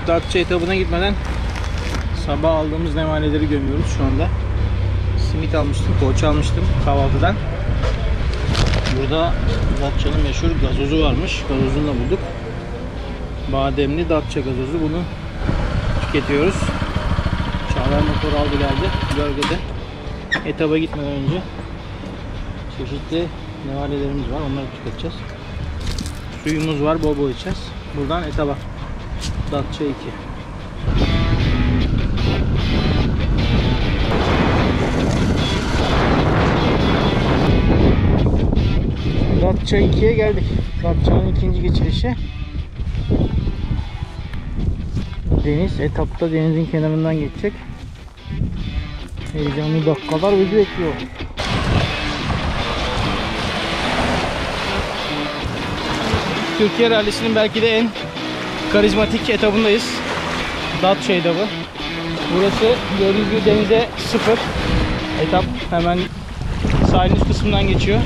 Datça etabına gitmeden sabah aldığımız nemaneleri gömüyoruz şu anda. Simit almıştım, poğaça almıştım kahvaltıdan. Burada Datça'nın meşhur gazozu varmış. Gazozunu da bulduk. Bademli Datça gazozu. Bunu tüketiyoruz. Çağlar motoru aldı geldi bölgede. Etaba gitmeden önce çeşitli nevalelerimiz var. Onları tüketeceğiz. Suyumuz var. Bol bol içeceğiz. Buradan etaba. Datça 2. Datça 2'ye geldik. Datça'nın ikinci geçilişi. Deniz etapta denizin kenarından geçecek. Heyecanlı dakikalar bizi bekliyor. Türkiye Rallisi'nin belki de en karizmatik etabındayız. Datça etabı. Burası gördüğünüz gibi denize sıfır. Etap hemen sahilin üst kısmından geçiyor.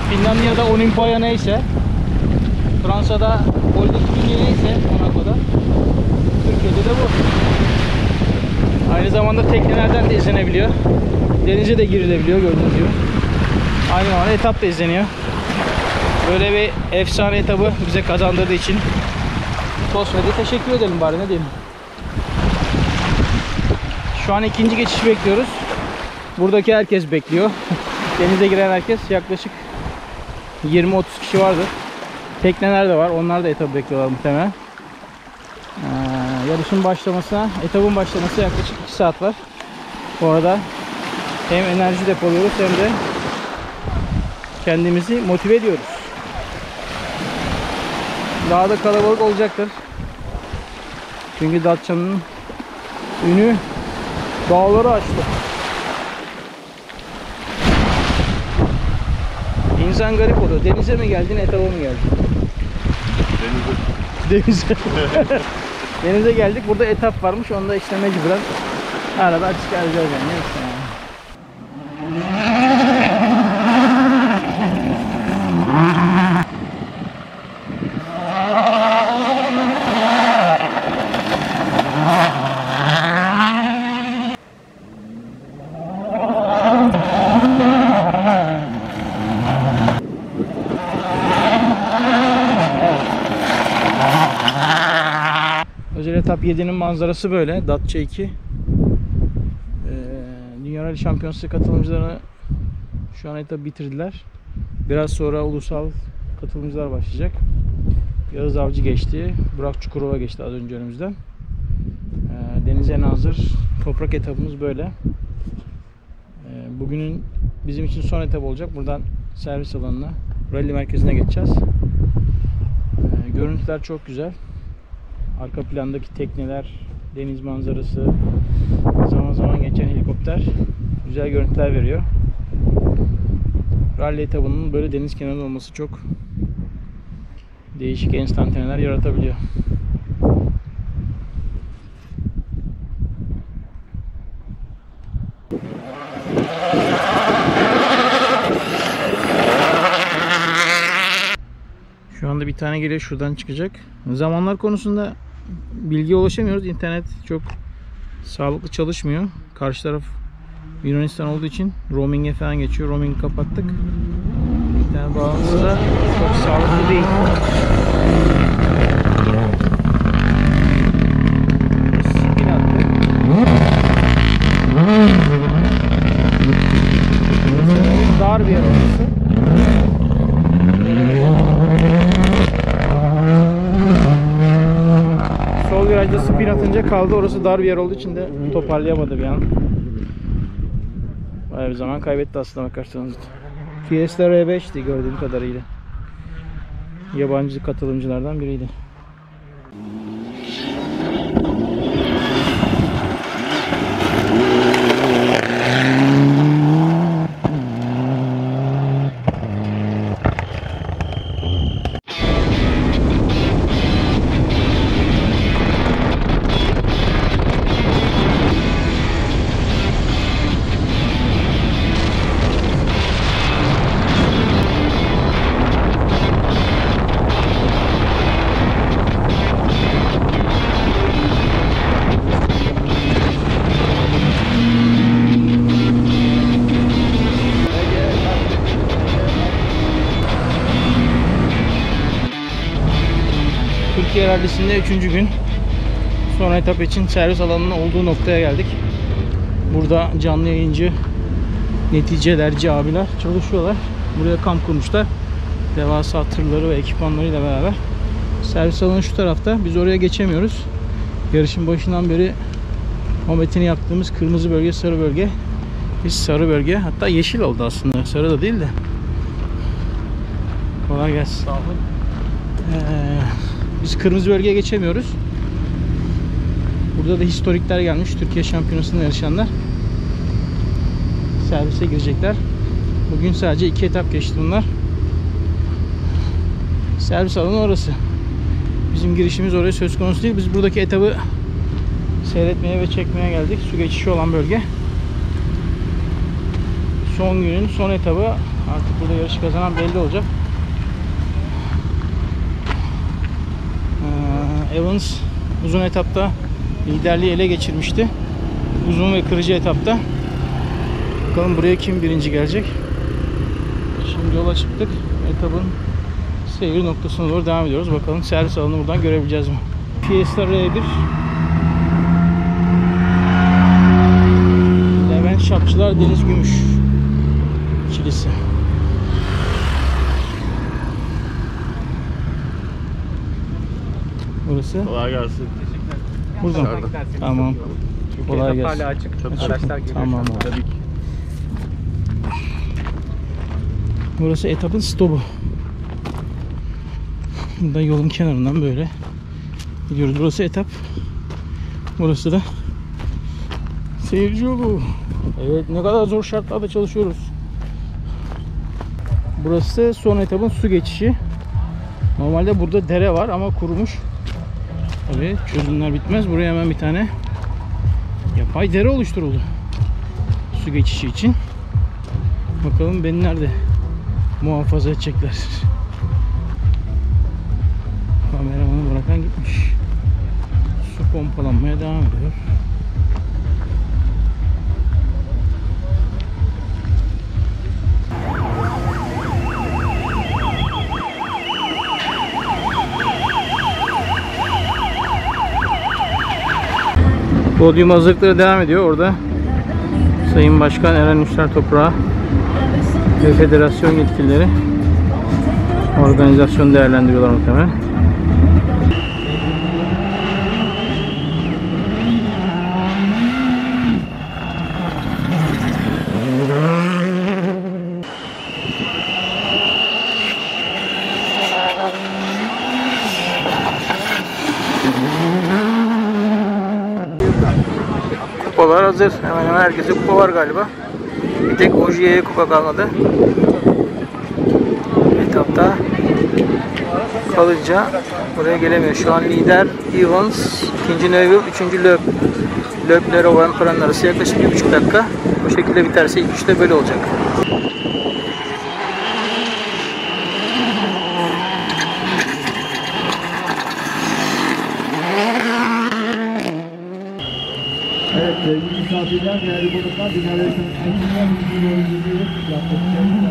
Finlandiya'da Olympia neyse, Fransa'da Polytechnique neyse, Monaco'da, Türkiye'de de bu. Aynı zamanda teknelerden de izlenebiliyor. Denize de girilebiliyor gördüğünüz gibi. Aynı zamanda etap da izleniyor. Böyle bir efsane etabı bize kazandırdığı için TOSVE'de teşekkür edelim bari, ne diyelim. Şu an ikinci geçişi bekliyoruz. Buradaki herkes bekliyor. Denize giren herkes, yaklaşık 20-30 kişi vardır. Tekneler de var. Onlar da etabı bekliyorlar muhtemelen. Yarışın başlamasına, etabın başlaması yaklaşık 2 saat var. Bu arada hem enerji depoluyoruz hem de kendimizi motive ediyoruz. Daha da kalabalık olacaktır. Çünkü Datça'nın ünü dağları aştı. İnsan garip oluyor. Denize mi geldin, etaba mı geldin? Denize. Denize geldik. Burada etap varmış. Onu da işte mecburen arada açık geleceğiz yani. Neyse yani. Özel etap 7'nin manzarası böyle. Datça 2. Dünya Rally Şampiyonası katılımcılarını şu an etabı bitirdiler. Biraz sonra ulusal katılımcılar başlayacak. Yağız Avcı geçti. Burak Çukurova geçti az önce önümüzden. Denize nazır toprak etabımız böyle. Bugünün bizim için son etap olacak. Buradan servis alanına, rally merkezine geçeceğiz. Görüntüler çok güzel. Arka plandaki tekneler, deniz manzarası, zaman zaman geçen helikopter güzel görüntüler veriyor. Rally etabının böyle deniz kenarında olması çok değişik enstantaneler yaratabiliyor. Şu anda bir tane geliyor, şuradan çıkacak. Zamanlar konusunda bilgiye ulaşamıyoruz. İnternet çok sağlıklı çalışmıyor. Karşı taraf Yunanistan olduğu için roaming'e falan geçiyor. Roaming'i kapattık. İnternet bağlantısı da çok sağlıklı değil. Spin attık. Dar bir yer orası. Sol virajda spin atınca kaldı. Orası dar bir yer olduğu için de toparlayamadı bir an. Bayağı bir zaman kaybetti aslında bakarsanız. Fiesta R5'ti gördüğüm kadarıyla. Yabancı katılımcılardan biriydi. Türkiye Rallisi'nde 3. gün. Son etap için servis alanının olduğu noktaya geldik. Burada canlı yayıncı, neticelerci abiler çalışıyorlar. Buraya kamp kurmuşlar. Devasa tırları ve ekipmanlarıyla beraber. Servis alanı şu tarafta. Biz oraya geçemiyoruz. Yarışın başından beri muhabbetini yaptığımız kırmızı bölge, sarı bölge. Biz sarı bölge. Hatta yeşil oldu aslında. Sarı da değil de. Kolay gelsin. Sağ olun. Biz kırmızı bölgeye geçemiyoruz. Burada da historikler gelmiş. Türkiye Şampiyonası'nda yarışanlar. Servise girecekler. Bugün sadece 2 etap geçti bunlar. Servis alanı orası. Bizim girişimiz oraya söz konusu değil. Biz buradaki etabı seyretmeye ve çekmeye geldik. Su geçişi olan bölge. Son günün son etabı. Artık burada yarışı kazanan belli olacak. Evans uzun etapta liderliği ele geçirmişti. Uzun ve kırıcı etapta. Bakalım buraya kim birinci gelecek. Şimdi yola çıktık. Etapın seyir noktasına doğru devam ediyoruz. Bakalım servis alanını buradan görebileceğiz mi? Fiesta R1 Levent Şapçılar Deniz Gümüş ikilisi. Burası. Kolay gelsin. Buradan. Tamam. Kolay gelsin. Hala açık. Çok araçlar geliyor. Tamam. Tabii ki. Burası etapın stopu. Burada yolun kenarından böyle gidiyoruz. Burası etap. Burası da seyirci yolu. Evet, ne kadar zor şartlarda çalışıyoruz. Burası son etapın su geçişi. Normalde burada dere var ama kurumuş. Tabii çözümler bitmez. Buraya hemen bir tane yapay dere oluşturuldu. Su geçişi için. Bakalım beni nerede muhafaza edecekler. Kameramanı bırakan gitmiş. Su pompalanmaya devam ediyor. Podyum hazırlıkları devam ediyor. Orada Sayın Başkan Eren Üster Toprak ve federasyon yetkilileri organizasyonu değerlendiriyorlar muhtemelen. Kupalar hazır. Hemen hemen herkese kupa var galiba. Bir tek Ojiye'ye kupa kalmadı. Etapta kalınca buraya gelemiyor. Şu an lider Evans, ikinci Neuville, üçüncü Loeb. Loeb'le Rovanperan arası yaklaşık 1,5 dakika. Bu şekilde biterse ilk üçte böyle olacak. Evet sevgili misafirler, değerli konuklar, dünyada en güzel oyuncuyu yaptıklarını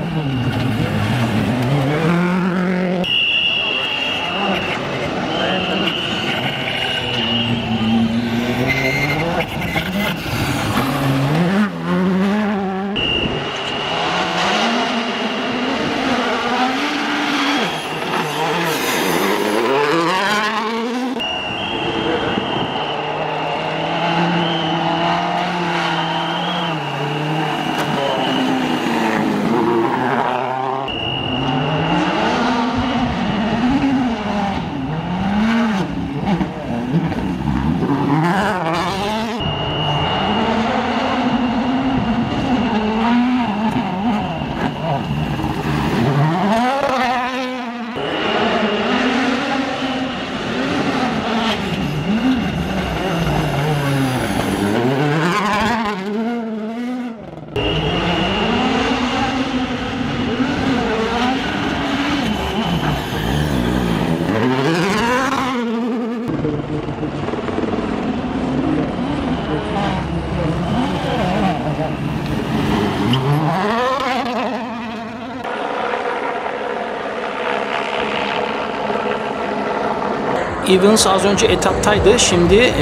Evans az önce etaptaydı. Şimdi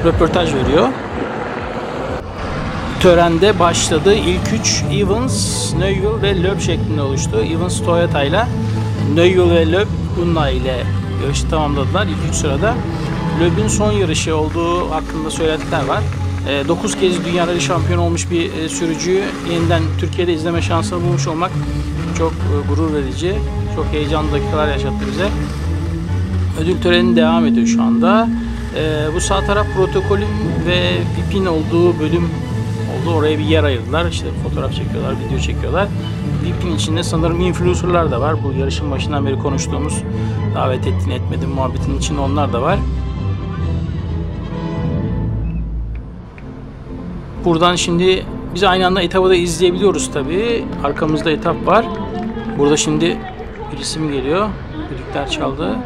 röportaj veriyor. Törende başladı. İlk 3 Evans, Neuville ve Loeb şeklinde oluştu. Evans Toyota ile, Neuville ve Loeb Hyundai ile yarışı tamamladılar ilk 3 sırada. Loeb'in son yarışı olduğu hakkında söylentiler var. 9 kez Dünya Rally şampiyonu olmuş bir sürücüyü yeniden Türkiye'de izleme şansını bulmuş olmak çok gurur verici. Çok heyecanlı dakikalar yaşattı bize. Ödül töreni devam ediyor şu anda. Bu sağ taraf protokolün ve VIP'in olduğu bölüm oldu. Oraya bir yer ayırdılar. İşte fotoğraf çekiyorlar, video çekiyorlar. VIP'in içinde sanırım influencerlar da var. Bu yarışın başından beri konuştuğumuz davet ettin etmedin muhabbetin içinde onlar da var. Buradan şimdi biz aynı anda etabı da izleyebiliyoruz tabii. Arkamızda etap var. Burada şimdi bir isim geliyor. Düdükler çaldı.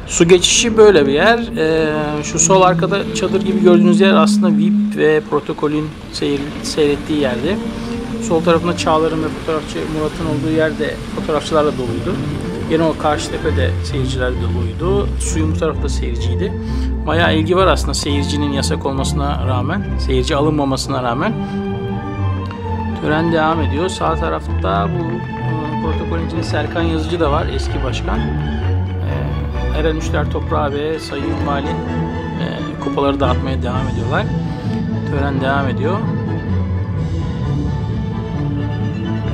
Su geçişi böyle bir yer. Şu sol arkada çadır gibi gördüğünüz yer aslında VIP ve protokolün seyrettiği yerdi. Sol tarafında Çağlar'ın ve fotoğrafçı Murat'ın olduğu yerde fotoğrafçılarla doluydu. Yine o karşı tepede seyirciler doluydu. Suyun bu tarafta seyirciydi. Bayağı ilgi var aslında seyircinin yasak olmasına rağmen, seyirci alınmamasına rağmen. Tören devam ediyor. Sağ tarafta bu protokolün içinde Serkan Yazıcı da var, eski başkan. Eren Üçler Toprağı ve Sayın Vali kupaları dağıtmaya devam ediyorlar. Tören devam ediyor.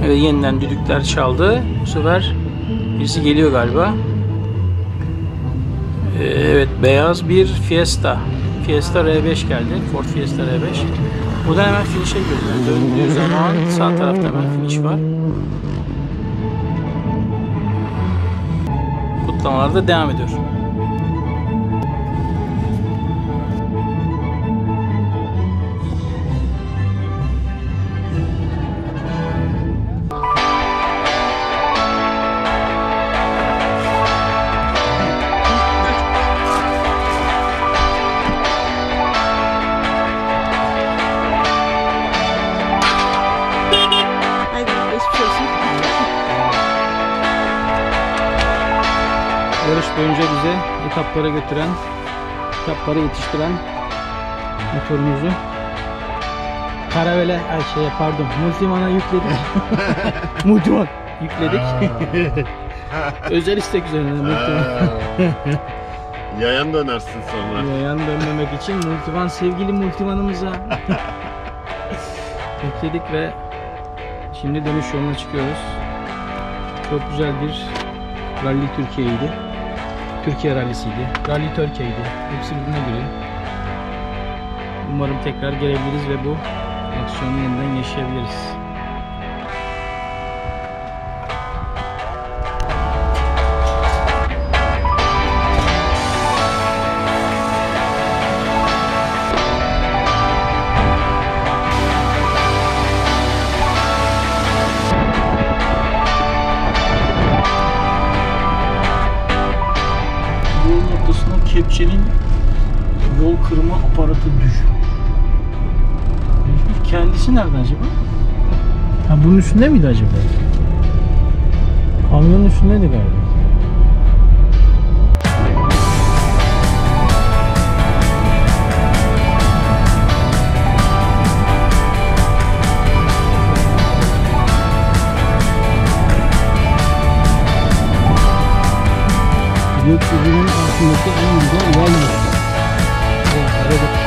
Evet, yeniden düdükler çaldı. Bu sefer birisi geliyor galiba. Evet, beyaz bir Fiesta. Fiesta R5 geldi. Ford Fiesta R5. Buradan hemen finish'e giriyor. Döndüğü zaman sağ tarafta hemen finish var. Kutlamalar da devam ediyor. Yarış boyunca bize etaplara götüren, etaplara yetiştiren motorumuzu Karavele, Multiman'a yükledik. Multiman yükledik. Özel istek üzerine Multiman. Yayan dönersin sonra. Yayan dönmemek için Multiman, sevgili Multiman'ımıza yükledik ve şimdi dönüş yoluna çıkıyoruz. Çok güzel bir Rally Türkiye'ydi. Türkiye rallisiydi. Rally Türkiye'ydi. Hepsi birbirine giriyor. Umarım tekrar gelebiliriz ve bu aksiyonu yeniden yaşayabiliriz. Yol noktasına kepçenin yol kırma aparatı düşmüş. Kendisi nerede acaba? Ha, bunun üstünde miydi acaba? Kamyonun üstündeydi galiba. Gökyüzünün altındaki en güzel yol noktası. Evet, arada